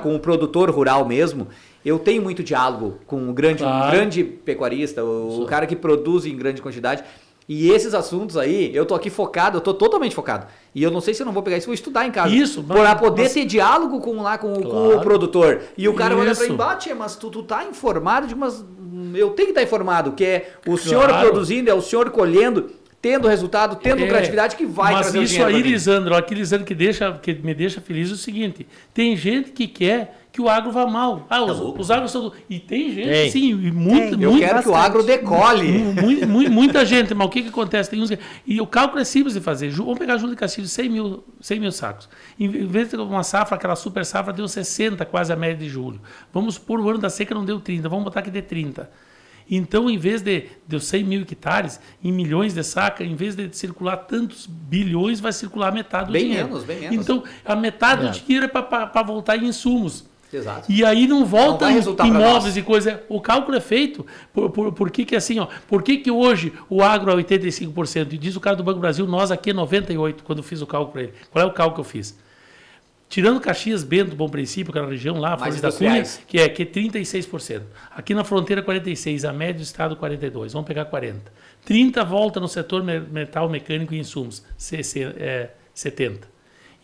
com o produtor rural mesmo, eu tenho muito diálogo com um grande pecuarista, o cara que produz em grande quantidade. E esses assuntos aí, eu tô aqui focado, eu tô totalmente focado. E eu não sei se eu não vou pegar isso, vou estudar em casa. Isso, para poder ter diálogo com o produtor. E o cara olha pra embate, mas tu tá informado de umas... Eu tenho que estar informado, que é o senhor produzindo, é o senhor colhendo, tendo resultado, tendo criatividade que vai trazer o dinheiro. Mas isso aí, Lisandro, que me deixa feliz é o seguinte, tem gente que quer que o agro vá mal. Os agros são... E tem gente, sim, eu quero que o agro decole. Muita gente, mas o que acontece? Tem uns... E o cálculo é simples de fazer. Vamos pegar Júlio de Castilhos, 100 mil sacos. Em vez de uma safra, aquela super safra deu 60, quase a média de julho. Vamos supor, o ano da seca não deu 30, vamos botar que dê 30. Então, em vez de 100 mil hectares, em milhões de saca, em vez de circular tantos bilhões, vai circular metade do dinheiro. Bem menos. Então, a metade do dinheiro é para voltar em insumos. Exato. E aí não volta em imóveis e coisa. O cálculo é feito. Por que assim, ó? Por que hoje o agro é 85%? E diz o cara do Banco do Brasil, nós aqui é 98%, quando eu fiz o cálculo para ele. Qual é o cálculo que eu fiz? Tirando Caxias, Bento, Bom Princípio, aquela região lá, Flores da Cunha, que é 36%. Aqui na fronteira, 46%. A média do estado, 42%. Vamos pegar 40%. 30% volta no setor metal, mecânico e insumos, 70%.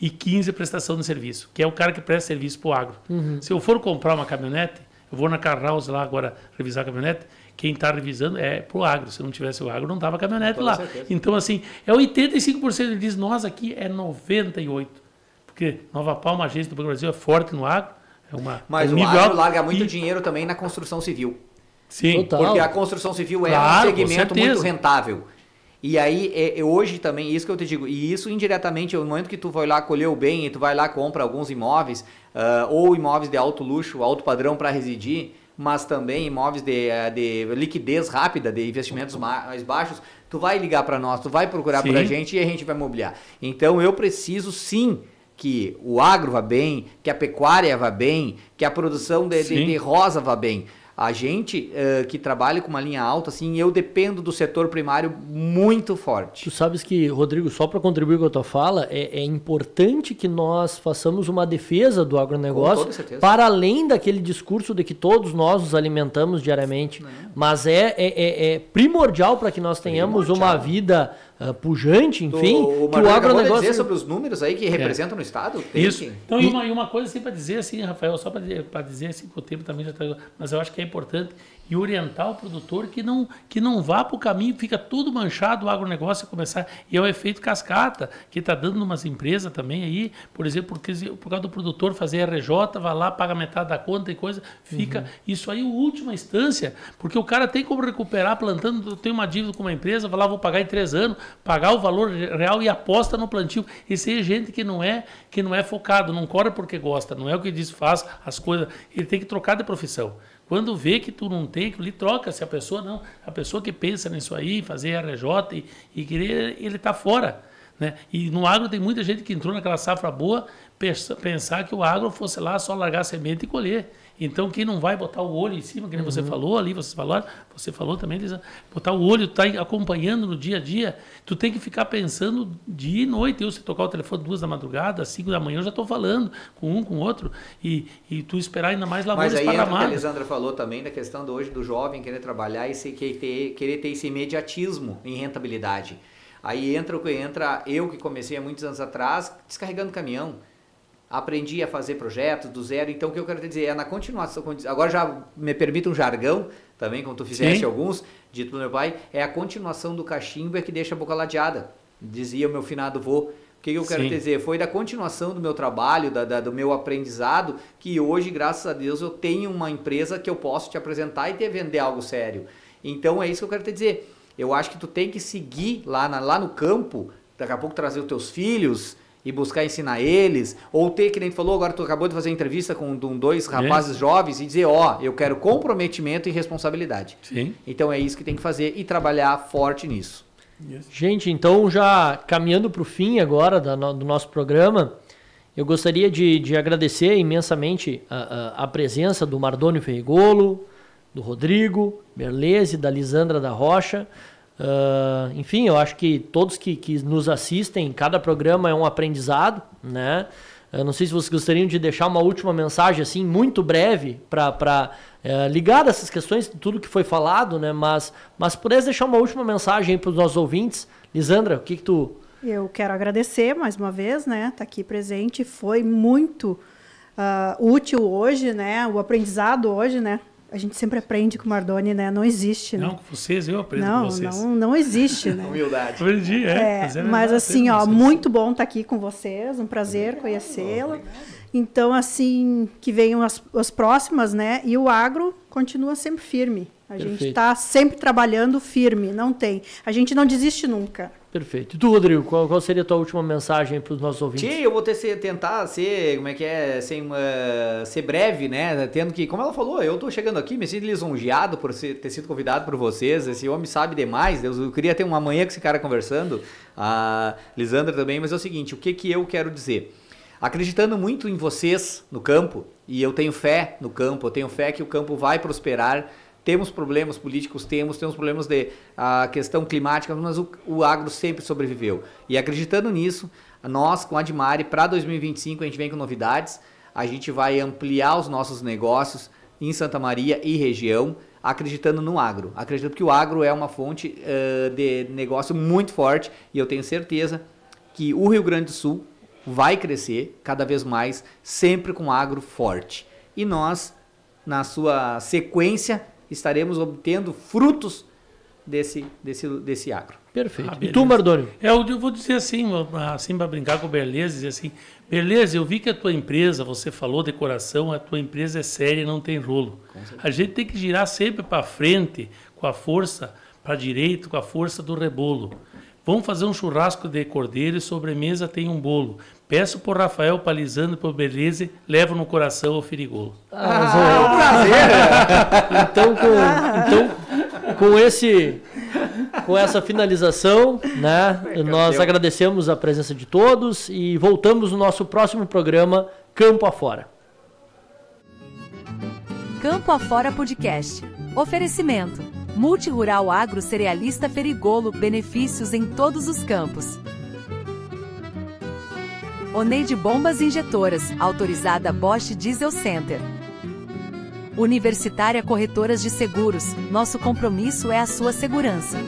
E 15% prestação de serviço, que é o cara que presta serviço para o agro. Se eu for comprar uma caminhonete, eu vou na Car House lá agora revisar a caminhonete, quem está revisando é para o agro. Se não tivesse o agro, não estava a caminhonete lá. Certeza. Então, assim, é 85%. Ele diz, nós aqui é 98%. Porque Nova Palma, a agência do Banco do Brasil, é forte no agro. Mas o agro larga muito dinheiro também na construção civil. Sim. Total. Porque a construção civil é um segmento muito rentável. E aí, hoje também, isso que eu te digo, e isso indiretamente, no momento que tu vai lá colher o bem e tu vai lá compra alguns imóveis, ou imóveis de alto luxo, alto padrão para residir, mas também imóveis de liquidez rápida, de investimentos mais baixos, tu vai ligar para nós, tu vai procurar por a gente e a gente vai mobiliar. Então, eu preciso sim que o agro vá bem, que a pecuária vá bem, que a produção de rosa vá bem. A gente que trabalha com uma linha alta, assim, eu dependo do setor primário muito forte. Tu sabes que, Rodrigo, só para contribuir com a tua fala, é importante que nós façamos uma defesa do agronegócio para além daquele discurso de que todos nós nos alimentamos diariamente. Mas é primordial para que nós tenhamos uma vida pujante, enfim, que o agronegócio... dizer sobre os números aí que representam no Estado? Isso. Então, e uma coisa assim para dizer assim, Rafael, só para dizer assim, que o tempo também já está... Mas eu acho que é importante e orientar o produtor que não vá para o caminho, fica tudo manchado o agronegócio começar. E é o efeito cascata, que está dando umas empresas também aí, por exemplo, por causa do produtor fazer RJ, vai lá, paga metade da conta e coisa, fica... Isso aí é a última instância, porque o cara tem como recuperar plantando, tem uma dívida com uma empresa, vai lá, vou pagar em 3 anos, pagar o valor real e aposta no plantio. Isso aí é gente que não é focado, não corre porque gosta, não é o que diz, faz as coisas, ele tem que trocar de profissão. Quando vê que tu não tem, que ele troca, se a pessoa não, a pessoa que pensa nisso aí, fazer RJ e querer, ele está fora. né? E no agro tem muita gente que entrou naquela safra boa pensar que o agro fosse lá só largar a semente e colher. Então, quem não vai botar o olho em cima, que nem você falou ali, você falou também, botar o olho, tá acompanhando no dia a dia, tu tem que ficar pensando dia e noite. Eu, se tocar o telefone 2 da madrugada, 5 da manhã, eu já estou falando com um, com o outro, e tu esperar ainda mais lavouras para a Mas aí entra o que a marca. Lisandra falou também, da questão hoje do jovem querer trabalhar e querer ter esse imediatismo em rentabilidade. Aí entra eu, que comecei há muitos anos atrás, descarregando caminhão. Aprendi a fazer projetos do zero. Então, o que eu quero te dizer é na continuação. Agora já me permite um jargão também, como tu fizeste. Sim. Alguns, dito pelo meu pai, é a continuação do cachimbo que deixa a boca ladeada. Dizia o meu finado vô. O que eu quero te dizer? Foi da continuação do meu trabalho, do meu aprendizado, que hoje, graças a Deus, eu tenho uma empresa que eu posso te apresentar e te vender algo sério. Então, é isso que eu quero te dizer. Eu acho que tu tem que seguir lá no campo, daqui a pouco trazer os teus filhos e buscar ensinar eles, ou ter, que nem tu falou, agora tu acabou de fazer uma entrevista com 2 rapazes jovens e dizer, eu quero comprometimento e responsabilidade. Sim. Então é isso que tem que fazer e trabalhar forte nisso. Gente, então já caminhando para o fim agora do nosso programa, eu gostaria de agradecer imensamente a presença do Mardônio Ferrigolo, do Rodrigo Berlese, da Lisandra da Rocha. Enfim, eu acho que todos que nos assistem, cada programa é um aprendizado, né? Eu não sei se vocês gostariam de deixar uma última mensagem assim muito breve para ligar essas questões, tudo que foi falado, né? Mas pudesse deixar uma última mensagem para os nossos ouvintes. Lisandra, o que tu... Eu quero agradecer mais uma vez, né? Tá aqui presente, foi muito útil hoje, né? O aprendizado hoje, né? A gente sempre aprende com o Mardoni, né? Não existe, né? Não, com vocês, eu aprendo com vocês. Não existe, né? Humildade. Aprendi, mas assim, muito bom estar aqui com vocês, um prazer conhecê-la. Então, assim, que venham as próximas, né? E o agro continua sempre firme. A gente está sempre trabalhando firme, não tem. A gente não desiste nunca. Perfeito. E tu, Rodrigo, qual seria a tua última mensagem para os nossos ouvintes? Eu vou tentar ser, ser breve, né? Tendo que, como ela falou, eu tô chegando aqui, me sinto lisonjeado por ter sido convidado por vocês. Esse homem sabe demais. Eu queria ter uma manhã com esse cara conversando. A Lisandra também, mas é o seguinte, o que eu quero dizer? Acreditando muito em vocês no campo, e eu tenho fé no campo, eu tenho fé que o campo vai prosperar. Temos problemas políticos, temos problemas de questão climática, mas o agro sempre sobreviveu. E acreditando nisso, nós com a Admare, para 2025, a gente vem com novidades, a gente vai ampliar os nossos negócios em Santa Maria e região, acreditando no agro. Acreditando que o agro é uma fonte de negócio muito forte e eu tenho certeza que o Rio Grande do Sul vai crescer cada vez mais, sempre com agro forte. E nós, na sua sequência, estaremos obtendo frutos desse agro. Perfeito. E tu, Mardônio? Eu vou dizer assim para brincar com o Berlese, dizer assim, Berlese, eu vi que a tua empresa, você falou decoração, a tua empresa é séria e não tem rolo. A gente tem que girar sempre para frente, com a força para a direita, com a força do rebolo. Vamos fazer um churrasco de cordeiro e sobremesa tem um bolo. Peço por Rafael, para Lisandro, por Berlese, levo no coração o Ferrigolo. É um prazer! Então, com essa finalização, né, nós agradecemos a presença de todos e voltamos no nosso próximo programa, Campo Afora. Campo Afora Podcast. Oferecimento. Multirural Agro Cerealista Ferrigolo, benefícios em todos os campos. Oneide Bombas Injetoras, autorizada Bosch Diesel Center. Universitária Corretoras de Seguros, nosso compromisso é a sua segurança.